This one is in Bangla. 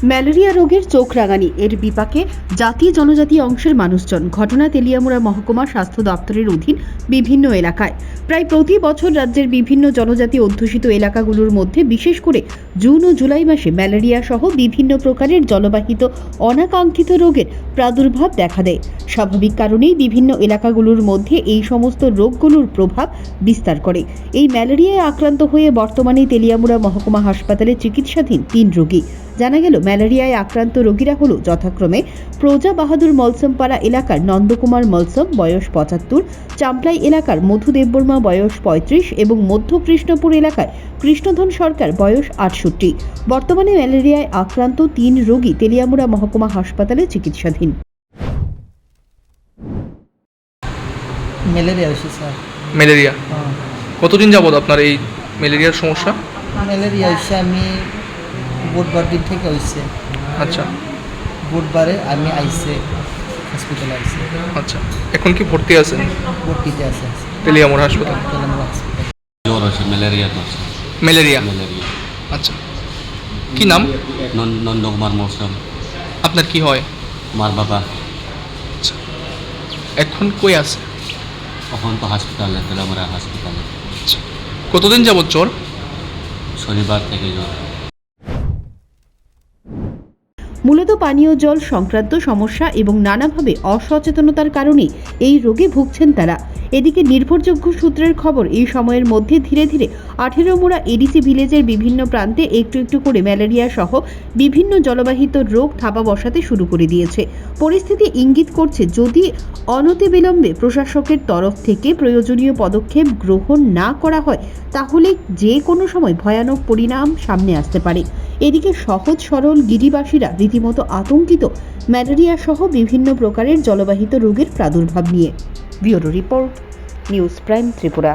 ম্যালেরিয়া রোগের চোখ রাঙানি এর বিপাকে জাতি জনজাতি অংশের মানুষজন ঘটনা তেলিয়ামুড়া মহকুমা স্বাস্থ্য দপ্তরের অধীন বিভিন্ন এলাকায় প্রায় প্রতি বছর রাজ্যের বিভিন্ন জনজাতি অধ্যুষিত এলাকাগুলোর মধ্যে বিশেষ করে জুন ও জুলাই মাসে ম্যালেরিয়া সহ বিভিন্ন প্রকারের জলবাহিত অনাকাঙ্ক্ষিত রোগের প্রাদুর্ভাব দেখা দেয়। স্বাভাবিক কারণেই বিভিন্ন এলাকাগুলোর মধ্যে এই সমস্ত রোগগুলোর প্রভাব বিস্তার করে। এই ম্যালেরিয়ায় আক্রান্ত হয়ে বর্তমানে তেলিয়ামুড়া মহকুমা হাসপাতালে চিকিৎসাধীন 3 রোগী। জানা গেল ম্যালেরিয়ায় আক্রান্ত রোগীরা হলো যথাক্রমে প্রজা বাহাদুর মলসমপাড়া এলাকার নন্দকুমার মলসম বয়স 75, চাম্পলাই এলাকার মধু দেববর্মা বয়স 35 এবং মধ্য কৃষ্ণপুর এলাকায় কৃষ্ণধন সরকার বয়স 68। বর্তমানে ম্যালেরিয়ায় আক্রান্ত 3 রোগী তেলিয়ামুড়া মহকুমা হাসপাতালে চিকিৎসাধীন। ম্যালেরিয়া হয়েছে স্যার। ম্যালেরিয়া হ্যাঁ, কতদিন যাবত আপনার এই ম্যালেরিয়ার সমস্যা? ম্যালেরিয়া হয়েছে আমি বুধবার দিন থেকে হয়েছে। আচ্ছা বুধবারে আমি আইসে হসপিটালে আইসে, আচ্ছা, এখন কি ভর্তি আছেন ভর্তিতে আছে তেলিয়ামুড়া হাসপাতাল? তেলেঙ্গানা হসপিটাল। জ্বর আছে, ম্যালেরিয়া তো আছে। ম্যালেরিয়া, ম্যালেরিয়া আচ্ছা। কি নাম নন্দকুমার মৌসুম, আপনার? কি হয়? আমার বাবা। আচ্ছা, এখন কই আছে? তখন তো হাসপাতালে, তেলামরা হাসপাতালে। আচ্ছা, কতদিন যাবত জ্বর? শনিবার থেকে জ্বর। মূলত পানীয় জল সংক্রান্ত সমস্যা এবং নানাভাবে অসচেতনতার কারণে এই রোগে ভুগছেন তারা। এদিকে নির্ভরযোগ্য সূত্রের খবর, এই সময়ের মধ্যে ধীরে ধীরে 18মুড়া এডিসি ভিলেজের বিভিন্ন প্রান্তে একটু একটু করে ম্যালেরিয়া সহ বিভিন্ন জলবাহিত রোগ থাবা বসাতে শুরু করে দিয়েছে। পরিস্থিতি ইঙ্গিত করছে যদি অনতিবিলম্বে প্রশাসকের তরফ থেকে প্রয়োজনীয় পদক্ষেপ গ্রহণ না করা হয় তাহলে যে কোনো সময় ভয়ানক পরিণাম সামনে আসতে পারে। এদিকে সহজ সরল গিরিবাসীরা রীতিমতো আতঙ্কিত ম্যালেরিয়া সহ বিভিন্ন প্রকারের জলবাহিত রোগের প্রাদুর্ভাব নিয়ে। Bureau report, news prime Tripura.